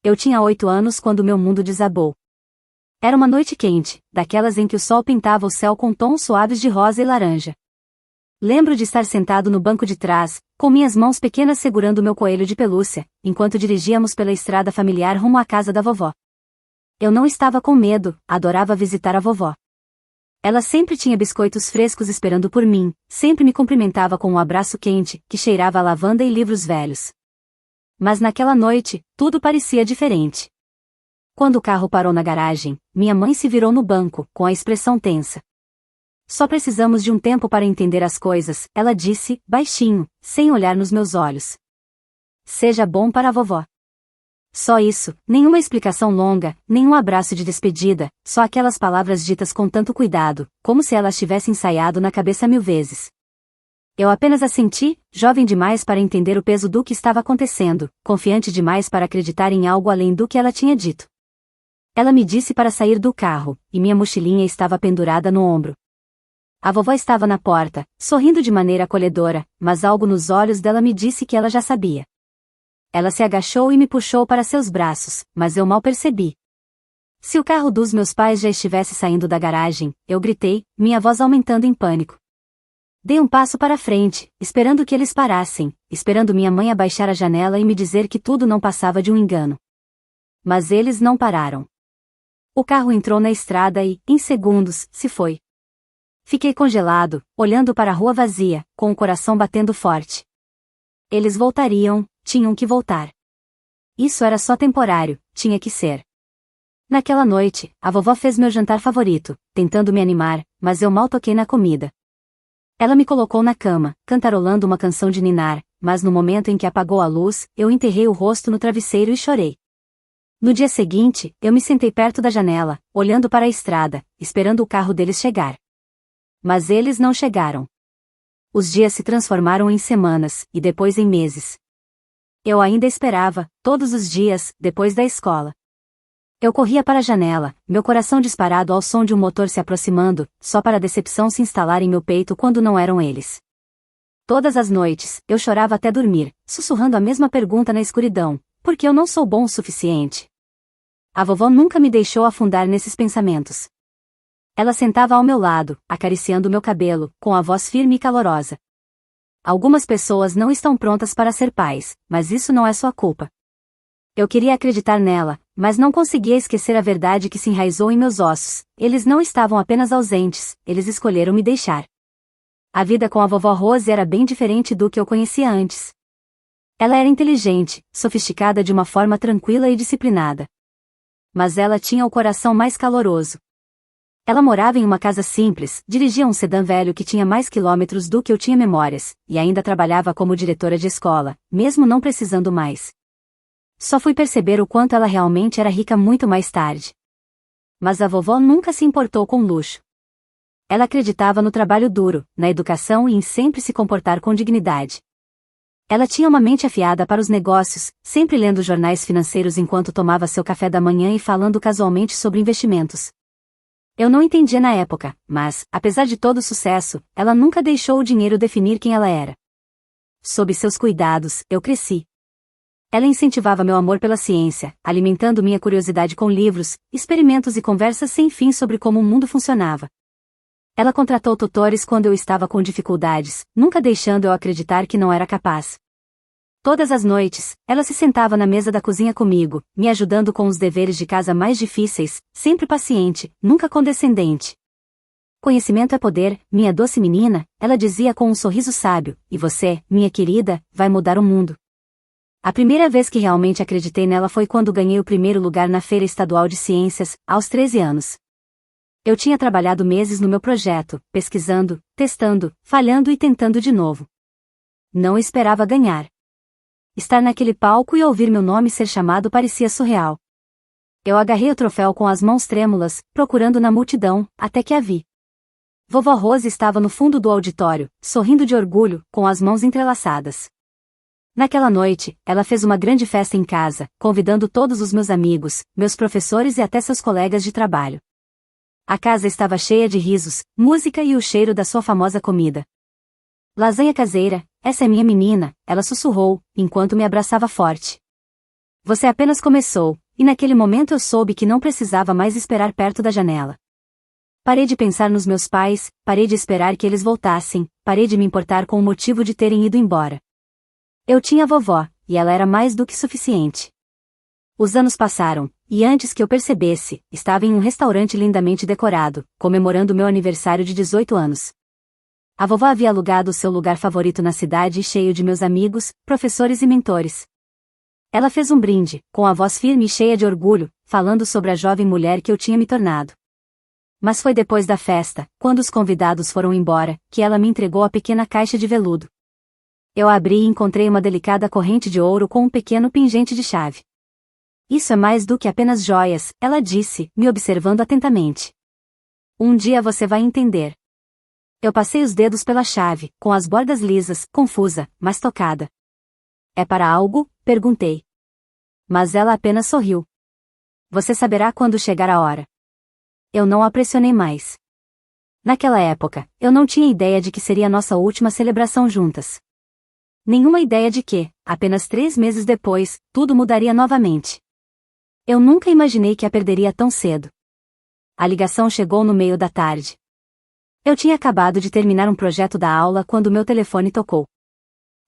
Eu tinha 8 anos quando meu mundo desabou. Era uma noite quente, daquelas em que o sol pintava o céu com tons suaves de rosa e laranja. Lembro de estar sentado no banco de trás, com minhas mãos pequenas segurando meu coelho de pelúcia, enquanto dirigíamos pela estrada familiar rumo à casa da vovó. Eu não estava com medo, adorava visitar a vovó. Ela sempre tinha biscoitos frescos esperando por mim, sempre me cumprimentava com um abraço quente, que cheirava a lavanda e livros velhos. Mas naquela noite, tudo parecia diferente. Quando o carro parou na garagem, minha mãe se virou no banco, com a expressão tensa. Só precisamos de um tempo para entender as coisas, ela disse, baixinho, sem olhar nos meus olhos. Seja bom para a vovó. Só isso, nenhuma explicação longa, nenhum abraço de despedida, só aquelas palavras ditas com tanto cuidado, como se elas tivessem ensaiado na cabeça 1000 vezes. Eu apenas assenti, jovem demais para entender o peso do que estava acontecendo, confiante demais para acreditar em algo além do que ela tinha dito. Ela me disse para sair do carro, e minha mochilinha estava pendurada no ombro. A vovó estava na porta, sorrindo de maneira acolhedora, mas algo nos olhos dela me disse que ela já sabia. Ela se agachou e me puxou para seus braços, mas eu mal percebi. Se o carro dos meus pais já estivesse saindo da garagem, eu gritei, minha voz aumentando em pânico. Dei um passo para frente, esperando que eles parassem, esperando minha mãe abaixar a janela e me dizer que tudo não passava de um engano. Mas eles não pararam. O carro entrou na estrada e, em segundos, se foi. Fiquei congelado, olhando para a rua vazia, com o coração batendo forte. Eles voltariam, tinham que voltar. Isso era só temporário, tinha que ser. Naquela noite, a vovó fez meu jantar favorito, tentando me animar, mas eu mal toquei na comida. Ela me colocou na cama, cantarolando uma canção de ninar, mas no momento em que apagou a luz, eu enterrei o rosto no travesseiro e chorei. No dia seguinte, eu me sentei perto da janela, olhando para a estrada, esperando o carro deles chegar. Mas eles não chegaram. Os dias se transformaram em semanas, e depois em meses. Eu ainda esperava, todos os dias, depois da escola. Eu corria para a janela, meu coração disparado ao som de um motor se aproximando, só para a decepção se instalar em meu peito quando não eram eles. Todas as noites, eu chorava até dormir, sussurrando a mesma pergunta na escuridão: por que eu não sou bom o suficiente? A vovó nunca me deixou afundar nesses pensamentos. Ela sentava ao meu lado, acariciando meu cabelo, com a voz firme e calorosa. Algumas pessoas não estão prontas para ser pais, mas isso não é sua culpa. Eu queria acreditar nela, mas não conseguia esquecer a verdade que se enraizou em meus ossos. Eles não estavam apenas ausentes, eles escolheram me deixar. A vida com a vovó Rose era bem diferente do que eu conhecia antes. Ela era inteligente, sofisticada de uma forma tranquila e disciplinada. Mas ela tinha o coração mais caloroso. Ela morava em uma casa simples, dirigia um sedã velho que tinha mais quilômetros do que eu tinha memórias, e ainda trabalhava como diretora de escola, mesmo não precisando mais. Só fui perceber o quanto ela realmente era rica muito mais tarde. Mas a vovó nunca se importou com luxo. Ela acreditava no trabalho duro, na educação e em sempre se comportar com dignidade. Ela tinha uma mente afiada para os negócios, sempre lendo jornais financeiros enquanto tomava seu café da manhã e falando casualmente sobre investimentos. Eu não entendia na época, mas, apesar de todo o sucesso, ela nunca deixou o dinheiro definir quem ela era. Sob seus cuidados, eu cresci. Ela incentivava meu amor pela ciência, alimentando minha curiosidade com livros, experimentos e conversas sem fim sobre como o mundo funcionava. Ela contratou tutores quando eu estava com dificuldades, nunca deixando eu acreditar que não era capaz. Todas as noites, ela se sentava na mesa da cozinha comigo, me ajudando com os deveres de casa mais difíceis, sempre paciente, nunca condescendente. Conhecimento é poder, minha doce menina, ela dizia com um sorriso sábio, e você, minha querida, vai mudar o mundo. A primeira vez que realmente acreditei nela foi quando ganhei o primeiro lugar na Feira Estadual de Ciências, aos 13 anos. Eu tinha trabalhado meses no meu projeto, pesquisando, testando, falhando e tentando de novo. Não esperava ganhar. Estar naquele palco e ouvir meu nome ser chamado parecia surreal. Eu agarrei o troféu com as mãos trêmulas, procurando na multidão, até que a vi. Vovó Rose estava no fundo do auditório, sorrindo de orgulho, com as mãos entrelaçadas. Naquela noite, ela fez uma grande festa em casa, convidando todos os meus amigos, meus professores e até seus colegas de trabalho. A casa estava cheia de risos, música e o cheiro da sua famosa comida. Lasanha caseira, essa é minha menina, ela sussurrou, enquanto me abraçava forte. Você apenas começou, e naquele momento eu soube que não precisava mais esperar perto da janela. Parei de pensar nos meus pais, parei de esperar que eles voltassem, parei de me importar com o motivo de terem ido embora. Eu tinha a vovó, e ela era mais do que suficiente. Os anos passaram, e antes que eu percebesse, estava em um restaurante lindamente decorado, comemorando meu aniversário de 18 anos. A vovó havia alugado o seu lugar favorito na cidade cheio de meus amigos, professores e mentores. Ela fez um brinde, com a voz firme e cheia de orgulho, falando sobre a jovem mulher que eu tinha me tornado. Mas foi depois da festa, quando os convidados foram embora, que ela me entregou a pequena caixa de veludo. Eu a abri e encontrei uma delicada corrente de ouro com um pequeno pingente de chave. Isso é mais do que apenas joias, ela disse, me observando atentamente. Um dia você vai entender. Eu passei os dedos pela chave, com as bordas lisas, confusa, mas tocada. É para algo? Perguntei. Mas ela apenas sorriu. Você saberá quando chegar a hora. Eu não a pressionei mais. Naquela época, eu não tinha ideia de que seria a nossa última celebração juntas. Nenhuma ideia de que, apenas 3 meses depois, tudo mudaria novamente. Eu nunca imaginei que a perderia tão cedo. A ligação chegou no meio da tarde. Eu tinha acabado de terminar um projeto da aula quando meu telefone tocou.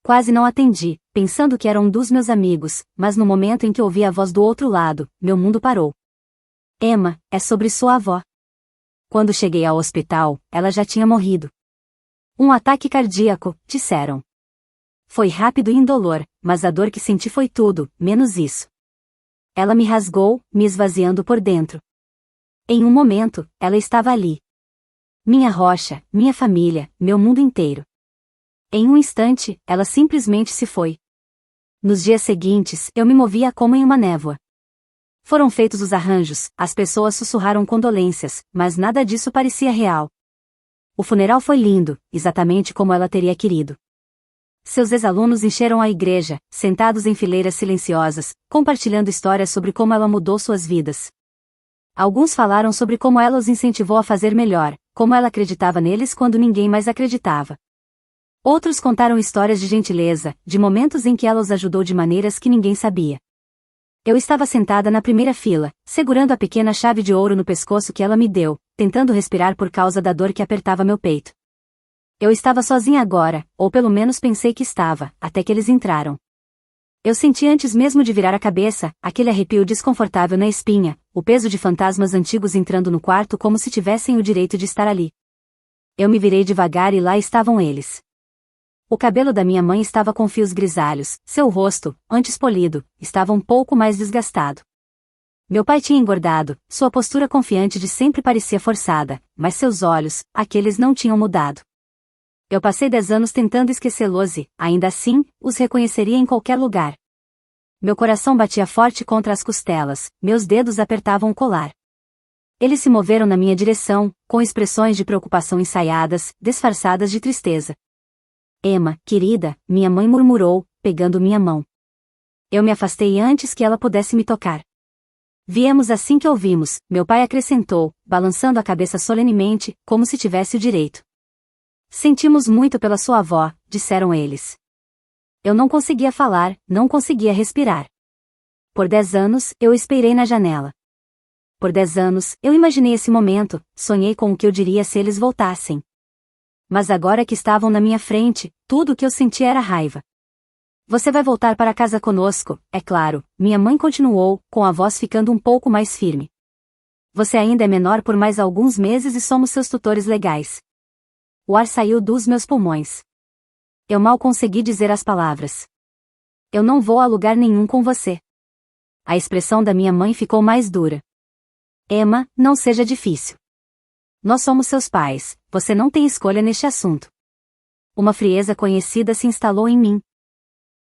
Quase não atendi, pensando que era um dos meus amigos, mas no momento em que ouvi a voz do outro lado, meu mundo parou. Emma, é sobre sua avó. Quando cheguei ao hospital, ela já tinha morrido. Um ataque cardíaco, disseram. Foi rápido e indolor, mas a dor que senti foi tudo, menos isso. Ela me rasgou, me esvaziando por dentro. Em um momento, ela estava ali. Minha rocha, minha família, meu mundo inteiro. Em um instante, ela simplesmente se foi. Nos dias seguintes, eu me movia como em uma névoa. Foram feitos os arranjos, as pessoas sussurraram condolências, mas nada disso parecia real. O funeral foi lindo, exatamente como ela teria querido. Seus ex-alunos encheram a igreja, sentados em fileiras silenciosas, compartilhando histórias sobre como ela mudou suas vidas. Alguns falaram sobre como ela os incentivou a fazer melhor, como ela acreditava neles quando ninguém mais acreditava. Outros contaram histórias de gentileza, de momentos em que ela os ajudou de maneiras que ninguém sabia. Eu estava sentada na primeira fila, segurando a pequena chave de ouro no pescoço que ela me deu, tentando respirar por causa da dor que apertava meu peito. Eu estava sozinha agora, ou pelo menos pensei que estava, até que eles entraram. Eu senti antes mesmo de virar a cabeça, aquele arrepio desconfortável na espinha, o peso de fantasmas antigos entrando no quarto como se tivessem o direito de estar ali. Eu me virei devagar e lá estavam eles. O cabelo da minha mãe estava com fios grisalhos, seu rosto, antes polido, estava um pouco mais desgastado. Meu pai tinha engordado, sua postura confiante de sempre parecia forçada, mas seus olhos, aqueles não tinham mudado. Eu passei 10 anos tentando esquecê-los e, ainda assim, os reconheceria em qualquer lugar. Meu coração batia forte contra as costelas, meus dedos apertavam o colar. Eles se moveram na minha direção, com expressões de preocupação ensaiadas, disfarçadas de tristeza. Emma, querida, minha mãe murmurou, pegando minha mão. Eu me afastei antes que ela pudesse me tocar. Viemos assim que ouvimos, meu pai acrescentou, balançando a cabeça solenemente, como se tivesse o direito. Sentimos muito pela sua avó, disseram eles. Eu não conseguia falar, não conseguia respirar. Por 10 anos, eu esperei na janela. Por 10 anos, eu imaginei esse momento, sonhei com o que eu diria se eles voltassem. Mas agora que estavam na minha frente, tudo o que eu sentia era raiva. Você vai voltar para casa conosco, é claro, minha mãe continuou, com a voz ficando um pouco mais firme. Você ainda é menor por mais alguns meses e somos seus tutores legais. O ar saiu dos meus pulmões. Eu mal consegui dizer as palavras. Eu não vou a lugar nenhum com você. A expressão da minha mãe ficou mais dura. Emma, não seja difícil. Nós somos seus pais, você não tem escolha neste assunto. Uma frieza conhecida se instalou em mim.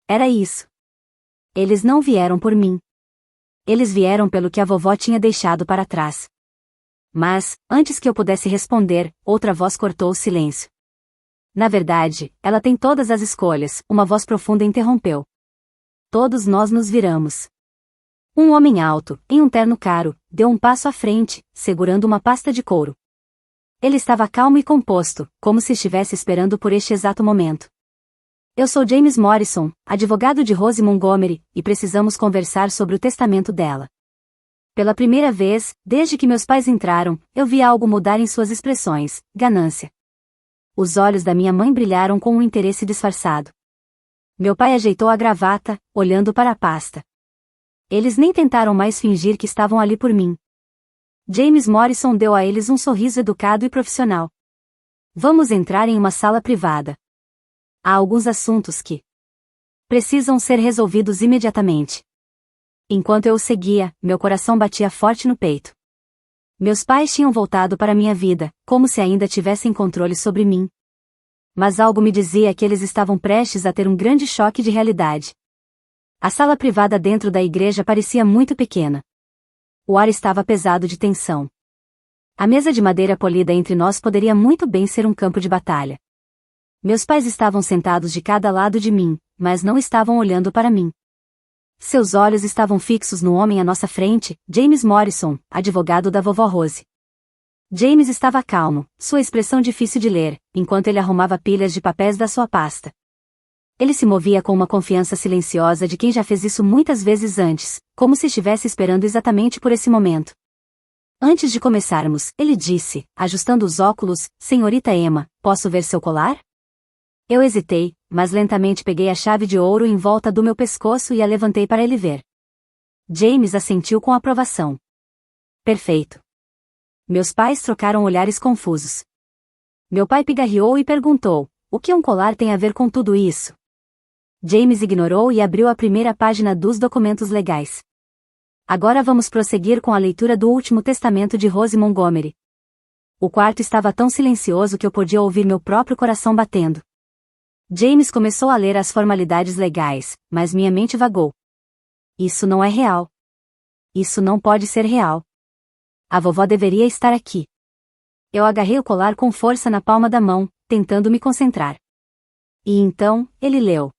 Era isso. Eles não vieram por mim. Eles vieram pelo que a vovó tinha deixado para trás. Mas, antes que eu pudesse responder, outra voz cortou o silêncio. Na verdade, ela tem todas as escolhas, uma voz profunda interrompeu. Todos nós nos viramos. Um homem alto, em um terno caro, deu um passo à frente, segurando uma pasta de couro. Ele estava calmo e composto, como se estivesse esperando por este exato momento. Eu sou James Morrison, advogado de Rose Montgomery, e precisamos conversar sobre o testamento dela. Pela primeira vez, desde que meus pais entraram, eu vi algo mudar em suas expressões: ganância. Os olhos da minha mãe brilharam com um interesse disfarçado. Meu pai ajeitou a gravata, olhando para a pasta. Eles nem tentaram mais fingir que estavam ali por mim. James Morrison deu a eles um sorriso educado e profissional. Vamos entrar em uma sala privada. Há alguns assuntos que precisam ser resolvidos imediatamente. Enquanto eu o seguia, meu coração batia forte no peito. Meus pais tinham voltado para minha vida, como se ainda tivessem controle sobre mim. Mas algo me dizia que eles estavam prestes a ter um grande choque de realidade. A sala privada dentro da igreja parecia muito pequena. O ar estava pesado de tensão. A mesa de madeira polida entre nós poderia muito bem ser um campo de batalha. Meus pais estavam sentados de cada lado de mim, mas não estavam olhando para mim. Seus olhos estavam fixos no homem à nossa frente, James Morrison, advogado da vovó Rose. James estava calmo, sua expressão difícil de ler, enquanto ele arrumava pilhas de papéis da sua pasta. Ele se movia com uma confiança silenciosa de quem já fez isso muitas vezes antes, como se estivesse esperando exatamente por esse momento. Antes de começarmos, ele disse, ajustando os óculos: Senhorita Emma, posso ver seu colar? Eu hesitei, mas lentamente peguei a chave de ouro em volta do meu pescoço e a levantei para ele ver. James assentiu com aprovação. Perfeito. Meus pais trocaram olhares confusos. Meu pai pigarreou e perguntou: o que um colar tem a ver com tudo isso? James ignorou e abriu a primeira página dos documentos legais. Agora vamos prosseguir com a leitura do último testamento de Rose Montgomery. O quarto estava tão silencioso que eu podia ouvir meu próprio coração batendo. James começou a ler as formalidades legais, mas minha mente vagou. Isso não é real. Isso não pode ser real. A vovó deveria estar aqui. Eu agarrei o colar com força na palma da mão, tentando me concentrar. E então, ele leu.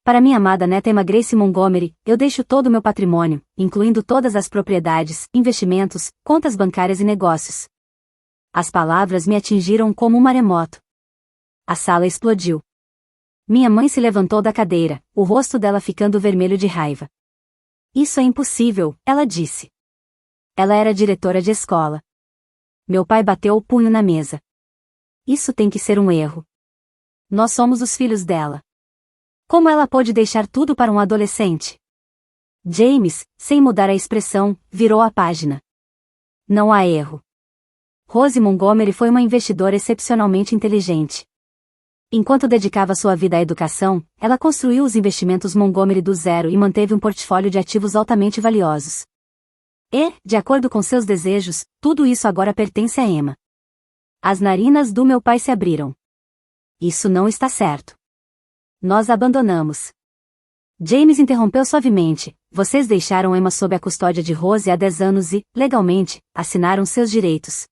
Para minha amada neta Emma Grace Montgomery, eu deixo todo o meu patrimônio, incluindo todas as propriedades, investimentos, contas bancárias e negócios. As palavras me atingiram como um maremoto. A sala explodiu. Minha mãe se levantou da cadeira, o rosto dela ficando vermelho de raiva. Isso é impossível, ela disse. Ela era diretora de escola. Meu pai bateu o punho na mesa. Isso tem que ser um erro. Nós somos os filhos dela. Como ela pôde deixar tudo para um adolescente? James, sem mudar a expressão, virou a página. Não há erro. Rose Montgomery foi uma investidora excepcionalmente inteligente. Enquanto dedicava sua vida à educação, ela construiu os investimentos Montgomery do zero e manteve um portfólio de ativos altamente valiosos. E, de acordo com seus desejos, tudo isso agora pertence a Emma. As narinas do meu pai se abriram. Isso não está certo. Nós a abandonamos. James interrompeu suavemente. Vocês deixaram Emma sob a custódia de Rose há 10 anos e, legalmente, assinaram seus direitos.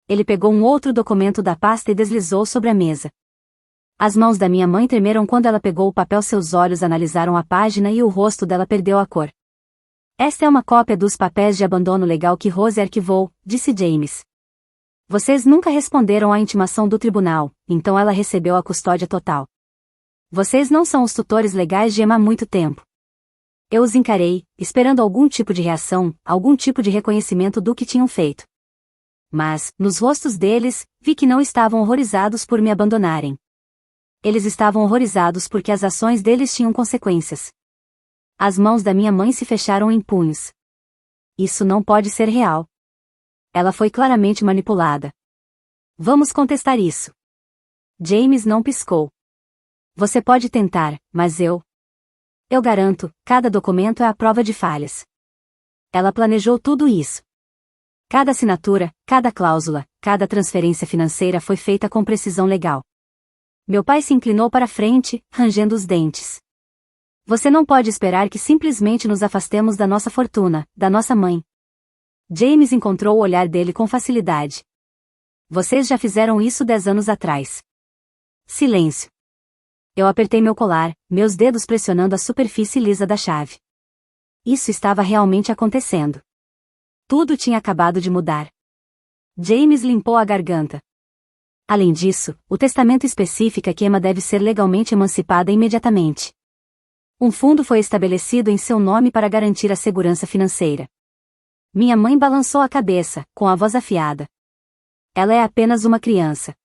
Ele pegou um outro documento da pasta e deslizou sobre a mesa. As mãos da minha mãe tremeram quando ela pegou o papel. Seus olhos analisaram a página e o rosto dela perdeu a cor. Esta é uma cópia dos papéis de abandono legal que Rose arquivou, disse James. Vocês nunca responderam à intimação do tribunal, então ela recebeu a custódia total. Vocês não são os tutores legais de Emma há muito tempo. Eu os encarei, esperando algum tipo de reação, algum tipo de reconhecimento do que tinham feito. Mas, nos rostos deles, vi que não estavam horrorizados por me abandonarem. Eles estavam horrorizados porque as ações deles tinham consequências. As mãos da minha mãe se fecharam em punhos. Isso não pode ser real. Ela foi claramente manipulada. Vamos contestar isso. James não piscou. Você pode tentar, mas eu garanto, cada documento é a prova de falhas. Ela planejou tudo isso. Cada assinatura, cada cláusula, cada transferência financeira foi feita com precisão legal. Meu pai se inclinou para frente, rangendo os dentes. Você não pode esperar que simplesmente nos afastemos da nossa fortuna, da nossa mãe. James encontrou o olhar dele com facilidade. Vocês já fizeram isso 10 anos atrás. Silêncio. Eu apertei meu colar, meus dedos pressionando a superfície lisa da chave. Isso estava realmente acontecendo. Tudo tinha acabado de mudar. James limpou a garganta. Além disso, o testamento especifica que Emma deve ser legalmente emancipada imediatamente. Um fundo foi estabelecido em seu nome para garantir a segurança financeira. Minha mãe balançou a cabeça, com a voz afiada. Ela é apenas uma criança.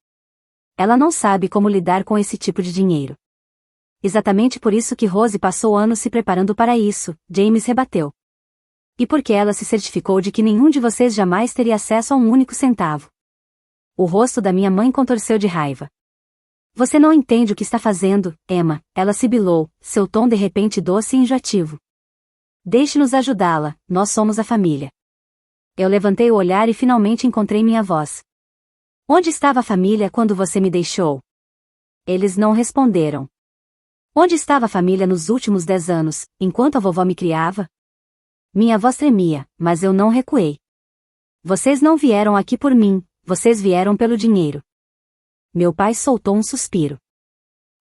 Ela não sabe como lidar com esse tipo de dinheiro. Exatamente por isso que Rose passou anos se preparando para isso, James rebateu. E porque ela se certificou de que nenhum de vocês jamais teria acesso a um único centavo. O rosto da minha mãe contorceu de raiva. Você não entende o que está fazendo, Emma, ela sibilou, seu tom de repente doce e enjoativo. Deixe-nos ajudá-la, nós somos a família. Eu levantei o olhar e finalmente encontrei minha voz. Onde estava a família quando você me deixou? Eles não responderam. Onde estava a família nos últimos 10 anos, enquanto a vovó me criava? Minha voz tremia, mas eu não recuei. Vocês não vieram aqui por mim, vocês vieram pelo dinheiro. Meu pai soltou um suspiro.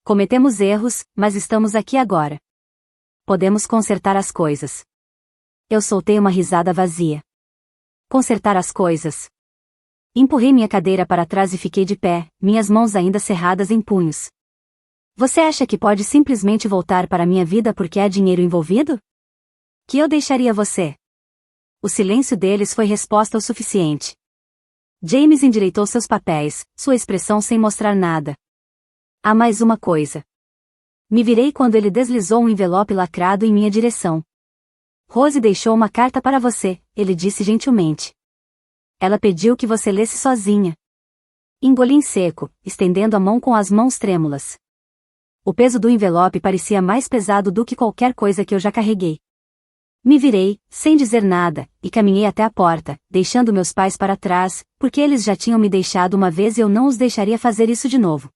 Cometemos erros, mas estamos aqui agora. Podemos consertar as coisas. Eu soltei uma risada vazia. Consertar as coisas. Empurrei minha cadeira para trás e fiquei de pé, minhas mãos ainda cerradas em punhos. Você acha que pode simplesmente voltar para minha vida porque há dinheiro envolvido? Que eu deixaria você? O silêncio deles foi resposta o suficiente. James endireitou seus papéis, sua expressão sem mostrar nada. Há mais uma coisa. Me virei quando ele deslizou um envelope lacrado em minha direção. Rose deixou uma carta para você, ele disse gentilmente. Ela pediu que você lesse sozinha. Engoli em seco, estendendo a mão com as mãos trêmulas. O peso do envelope parecia mais pesado do que qualquer coisa que eu já carreguei. Me virei, sem dizer nada, e caminhei até a porta, deixando meus pais para trás, porque eles já tinham me deixado uma vez e eu não os deixaria fazer isso de novo.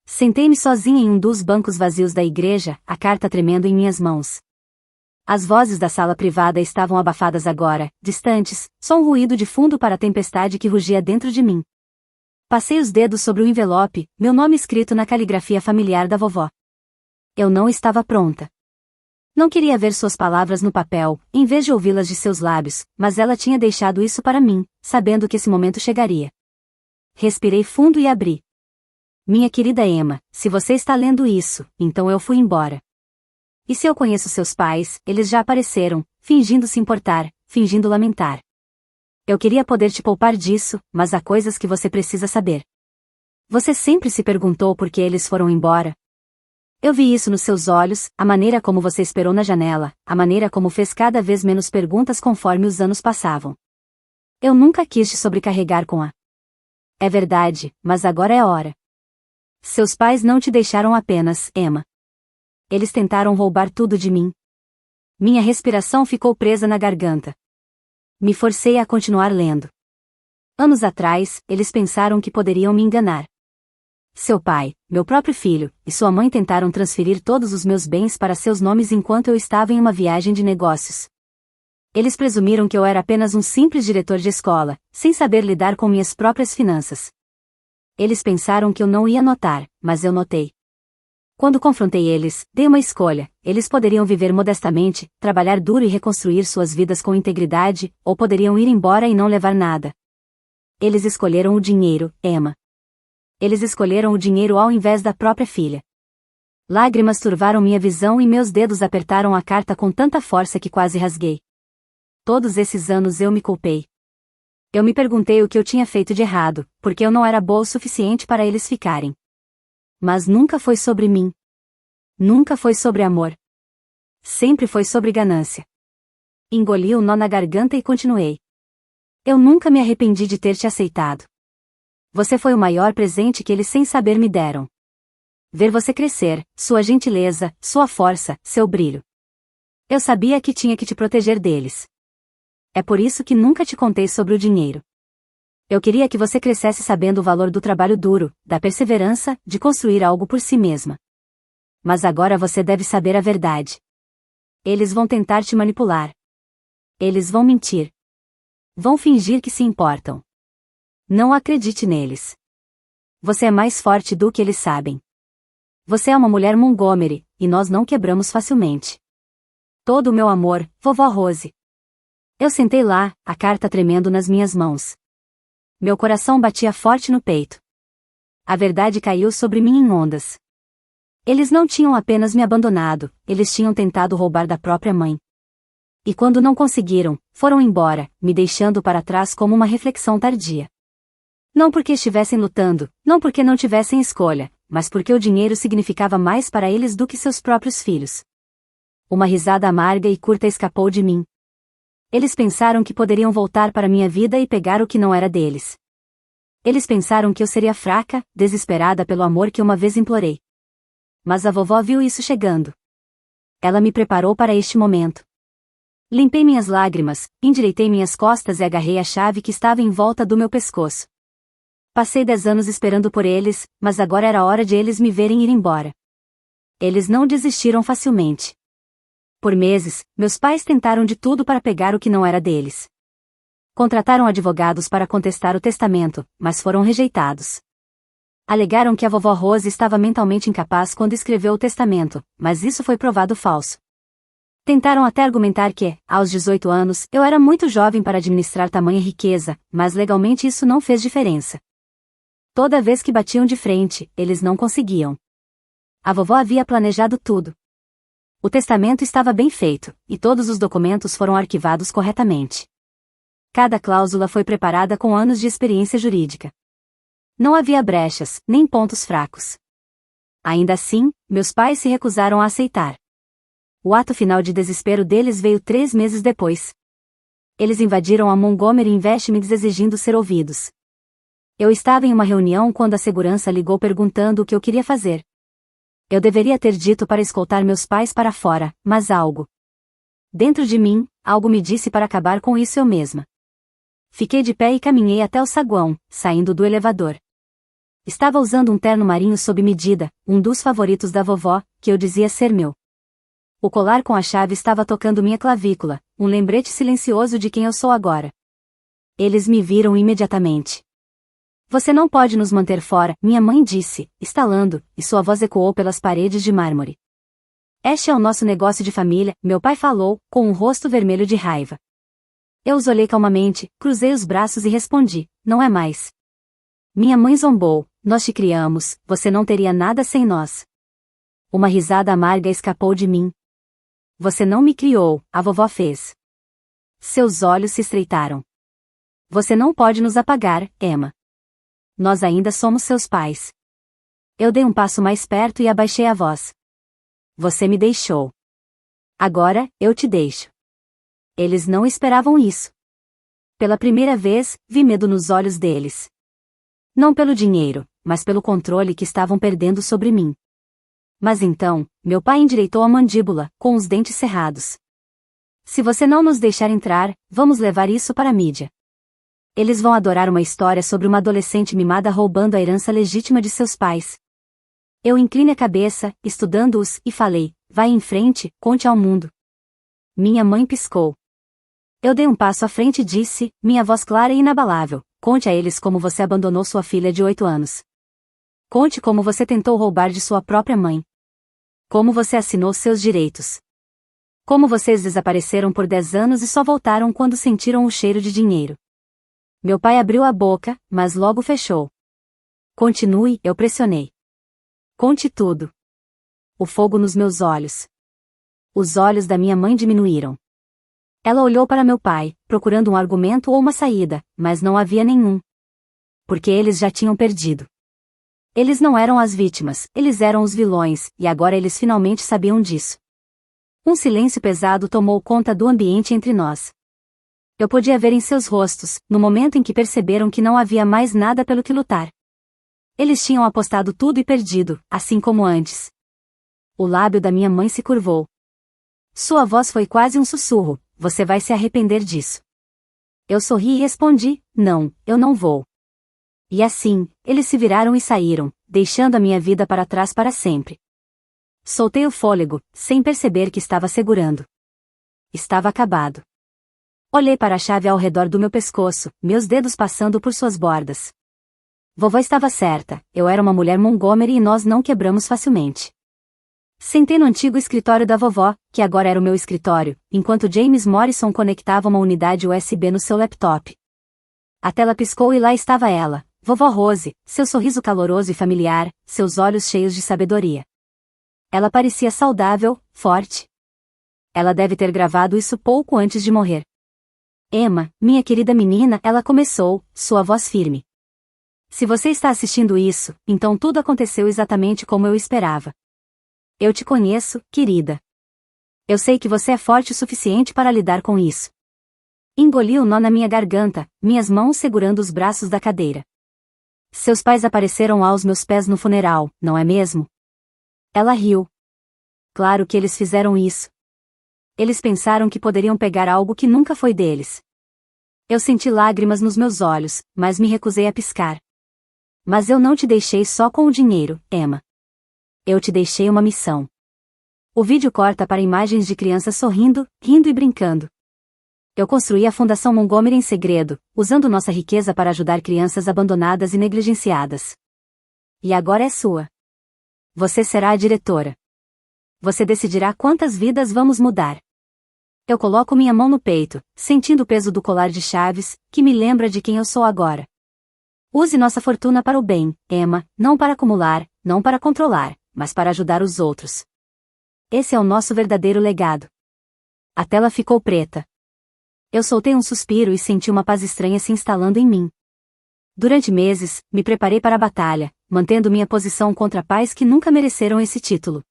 Sentei-me sozinha em um dos bancos vazios da igreja, a carta tremendo em minhas mãos. As vozes da sala privada estavam abafadas agora, distantes, só um ruído de fundo para a tempestade que rugia dentro de mim. Passei os dedos sobre o envelope, meu nome escrito na caligrafia familiar da vovó. Eu não estava pronta. Não queria ver suas palavras no papel, em vez de ouvi-las de seus lábios, mas ela tinha deixado isso para mim, sabendo que esse momento chegaria. Respirei fundo e abri. Minha querida Emma, se você está lendo isso, então eu fui embora. E se eu conheço seus pais, eles já apareceram, fingindo se importar, fingindo lamentar. Eu queria poder te poupar disso, mas há coisas que você precisa saber. Você sempre se perguntou por que eles foram embora? Eu vi isso nos seus olhos, a maneira como você esperou na janela, a maneira como fez cada vez menos perguntas conforme os anos passavam. Eu nunca quis te sobrecarregar com a... É verdade, mas agora é hora. Seus pais não te deixaram apenas, Emma. Eles tentaram roubar tudo de mim. Minha respiração ficou presa na garganta. Me forcei a continuar lendo. Anos atrás, eles pensaram que poderiam me enganar. Seu pai, meu próprio filho, e sua mãe tentaram transferir todos os meus bens para seus nomes enquanto eu estava em uma viagem de negócios. Eles presumiram que eu era apenas um simples diretor de escola, sem saber lidar com minhas próprias finanças. Eles pensaram que eu não ia notar, mas eu notei. Quando confrontei eles, dei uma escolha: eles poderiam viver modestamente, trabalhar duro e reconstruir suas vidas com integridade, ou poderiam ir embora e não levar nada. Eles escolheram o dinheiro, Emma. Eles escolheram o dinheiro ao invés da própria filha. Lágrimas turvaram minha visão e meus dedos apertaram a carta com tanta força que quase rasguei. Todos esses anos eu me culpei. Eu me perguntei o que eu tinha feito de errado, porque eu não era boa o suficiente para eles ficarem. Mas nunca foi sobre mim. Nunca foi sobre amor. Sempre foi sobre ganância. Engoli o nó na garganta e continuei. Eu nunca me arrependi de ter te aceitado. Você foi o maior presente que eles sem saber me deram. Ver você crescer, sua gentileza, sua força, seu brilho. Eu sabia que tinha que te proteger deles. É por isso que nunca te contei sobre o dinheiro. Eu queria que você crescesse sabendo o valor do trabalho duro, da perseverança, de construir algo por si mesma. Mas agora você deve saber a verdade. Eles vão tentar te manipular. Eles vão mentir. Vão fingir que se importam. Não acredite neles. Você é mais forte do que eles sabem. Você é uma mulher Montgomery, e nós não quebramos facilmente. Todo o meu amor, vovó Rose. Eu sentei lá, a carta tremendo nas minhas mãos. Meu coração batia forte no peito. A verdade caiu sobre mim em ondas. Eles não tinham apenas me abandonado, eles tinham tentado roubar da própria mãe. E quando não conseguiram, foram embora, me deixando para trás como uma reflexão tardia. Não porque estivessem lutando, não porque não tivessem escolha, mas porque o dinheiro significava mais para eles do que seus próprios filhos. Uma risada amarga e curta escapou de mim. Eles pensaram que poderiam voltar para minha vida e pegar o que não era deles. Eles pensaram que eu seria fraca, desesperada pelo amor que uma vez implorei. Mas a vovó viu isso chegando. Ela me preparou para este momento. Limpei minhas lágrimas, endireitei minhas costas e agarrei a chave que estava em volta do meu pescoço. Passei 10 anos esperando por eles, mas agora era hora de eles me verem ir embora. Eles não desistiram facilmente. Por meses, meus pais tentaram de tudo para pegar o que não era deles. Contrataram advogados para contestar o testamento, mas foram rejeitados. Alegaram que a vovó Rose estava mentalmente incapaz quando escreveu o testamento, mas isso foi provado falso. Tentaram até argumentar que, aos 18 anos, eu era muito jovem para administrar tamanha riqueza, mas legalmente isso não fez diferença. Toda vez que batiam de frente, eles não conseguiam. A vovó havia planejado tudo. O testamento estava bem feito, e todos os documentos foram arquivados corretamente. Cada cláusula foi preparada com anos de experiência jurídica. Não havia brechas, nem pontos fracos. Ainda assim, meus pais se recusaram a aceitar. O ato final de desespero deles veio 3 meses depois. Eles invadiram a Montgomery Investments exigindo ser ouvidos. Eu estava em uma reunião quando a segurança ligou perguntando o que eu queria fazer. Eu deveria ter dito para escoltar meus pais para fora, mas algo dentro de mim, algo me disse para acabar com isso eu mesma. Fiquei de pé e caminhei até o saguão, saindo do elevador. Estava usando um terno marinho sob medida, um dos favoritos da vovó, que eu dizia ser meu. O colar com a chave estava tocando minha clavícula, um lembrete silencioso de quem eu sou agora. Eles me viram imediatamente. Você não pode nos manter fora, minha mãe disse, estalando, e sua voz ecoou pelas paredes de mármore. Este é o nosso negócio de família, meu pai falou, com um rosto vermelho de raiva. Eu os olhei calmamente, cruzei os braços e respondi, não é mais. Minha mãe zombou, nós te criamos, você não teria nada sem nós. Uma risada amarga escapou de mim. Você não me criou, a vovó fez. Seus olhos se estreitaram. Você não pode nos apagar, Emma. Nós ainda somos seus pais. Eu dei um passo mais perto e abaixei a voz. Você me deixou. Agora, eu te deixo. Eles não esperavam isso. Pela primeira vez, vi medo nos olhos deles. Não pelo dinheiro, mas pelo controle que estavam perdendo sobre mim. Mas então, meu pai endireitou a mandíbula, com os dentes cerrados. Se você não nos deixar entrar, vamos levar isso para a mídia. Eles vão adorar uma história sobre uma adolescente mimada roubando a herança legítima de seus pais. Eu inclinei a cabeça, estudando-os, e falei, vai em frente, conte ao mundo. Minha mãe piscou. Eu dei um passo à frente e disse, minha voz clara e inabalável, conte a eles como você abandonou sua filha de 8 anos. Conte como você tentou roubar de sua própria mãe. Como você assinou seus direitos. Como vocês desapareceram por 10 anos e só voltaram quando sentiram o cheiro de dinheiro. Meu pai abriu a boca, mas logo fechou. Continue, eu pressionei. Conte tudo. O fogo nos meus olhos. Os olhos da minha mãe diminuíram. Ela olhou para meu pai, procurando um argumento ou uma saída, mas não havia nenhum. Porque eles já tinham perdido. Eles não eram as vítimas, eles eram os vilões, e agora eles finalmente sabiam disso. Um silêncio pesado tomou conta do ambiente entre nós. Eu podia ver em seus rostos, no momento em que perceberam que não havia mais nada pelo que lutar. Eles tinham apostado tudo e perdido, assim como antes. O lábio da minha mãe se curvou. Sua voz foi quase um sussurro, você vai se arrepender disso. Eu sorri e respondi, não, eu não vou. E assim, eles se viraram e saíram, deixando a minha vida para trás para sempre. Soltei o fôlego, sem perceber que estava segurando. Estava acabado. Olhei para a chave ao redor do meu pescoço, meus dedos passando por suas bordas. Vovó estava certa, eu era uma mulher Montgomery e nós não quebramos facilmente. Sentei no antigo escritório da vovó, que agora era o meu escritório, enquanto James Morrison conectava uma unidade USB no seu laptop. A tela piscou e lá estava ela, Vovó Rose, seu sorriso caloroso e familiar, seus olhos cheios de sabedoria. Ela parecia saudável, forte. Ela deve ter gravado isso pouco antes de morrer. Emma, minha querida menina, ela começou, sua voz firme. Se você está assistindo isso, então tudo aconteceu exatamente como eu esperava. Eu te conheço, querida. Eu sei que você é forte o suficiente para lidar com isso. Engoli o nó na minha garganta, minhas mãos segurando os braços da cadeira. Seus pais apareceram aos meus pés no funeral, não é mesmo? Ela riu. Claro que eles fizeram isso. Eles pensaram que poderiam pegar algo que nunca foi deles. Eu senti lágrimas nos meus olhos, mas me recusei a piscar. Mas eu não te deixei só com o dinheiro, Emma. Eu te deixei uma missão. O vídeo corta para imagens de crianças sorrindo, rindo e brincando. Eu construí a Fundação Montgomery em segredo, usando nossa riqueza para ajudar crianças abandonadas e negligenciadas. E agora é sua. Você será a diretora. Você decidirá quantas vidas vamos mudar. Eu coloco minha mão no peito, sentindo o peso do colar de chaves, que me lembra de quem eu sou agora. Use nossa fortuna para o bem, Emma, não para acumular, não para controlar, mas para ajudar os outros. Esse é o nosso verdadeiro legado. A tela ficou preta. Eu soltei um suspiro e senti uma paz estranha se instalando em mim. Durante meses, me preparei para a batalha, mantendo minha posição contra pais que nunca mereceram esse título.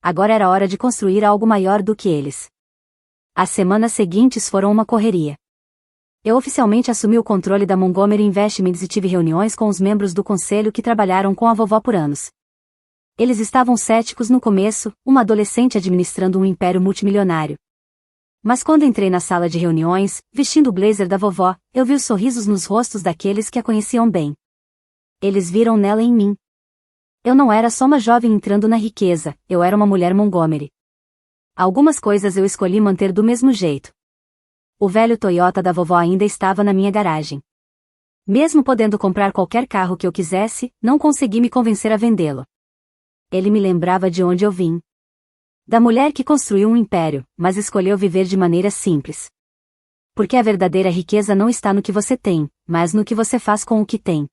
Agora era hora de construir algo maior do que eles. As semanas seguintes foram uma correria. Eu oficialmente assumi o controle da Montgomery Investments e tive reuniões com os membros do conselho que trabalharam com a vovó por anos. Eles estavam céticos no começo, uma adolescente administrando um império multimilionário. Mas quando entrei na sala de reuniões, vestindo o blazer da vovó, eu vi os sorrisos nos rostos daqueles que a conheciam bem. Eles viram nela em mim. Eu não era só uma jovem entrando na riqueza, eu era uma mulher Montgomery. Algumas coisas eu escolhi manter do mesmo jeito. O velho Toyota da vovó ainda estava na minha garagem. Mesmo podendo comprar qualquer carro que eu quisesse, não consegui me convencer a vendê-lo. Ele me lembrava de onde eu vim. Da mulher que construiu um império, mas escolheu viver de maneira simples. Porque a verdadeira riqueza não está no que você tem, mas no que você faz com o que tem.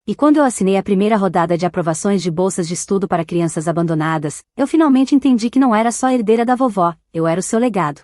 E quando eu assinei a primeira rodada de aprovações de bolsas de estudo para crianças abandonadas, eu finalmente entendi que não era só a herdeira da vovó, eu era o seu legado.